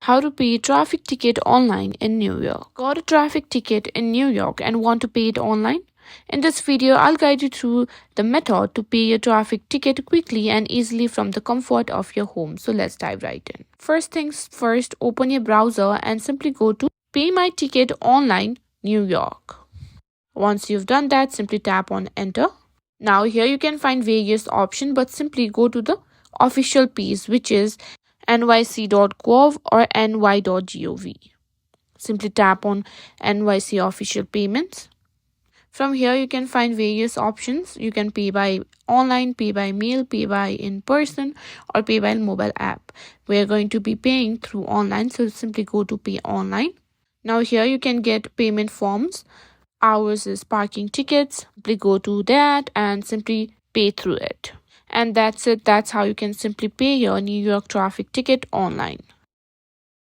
How to pay traffic ticket online in New York. Got a traffic ticket in New York and want to pay it online? In this video, I'll guide you through the method to pay your traffic ticket quickly and easily from the comfort of your home. So let's dive right in. First things first, open your browser and simply go to Pay My Ticket Online New York. Once you've done that, simply tap on Enter. Now here you can find various options, but simply go to the official page, which is nyc.gov or ny.gov. Simply tap on NYC official payments. From here you can find various options. You can pay by online, pay by mail, pay by in person, or pay by mobile app. We are going to be paying through online, so simply go to pay online. Now here you can get payment forms. Ours is parking tickets. Simply go to that and simply pay through it. And that's it. That's how you can simply pay your New York traffic ticket online.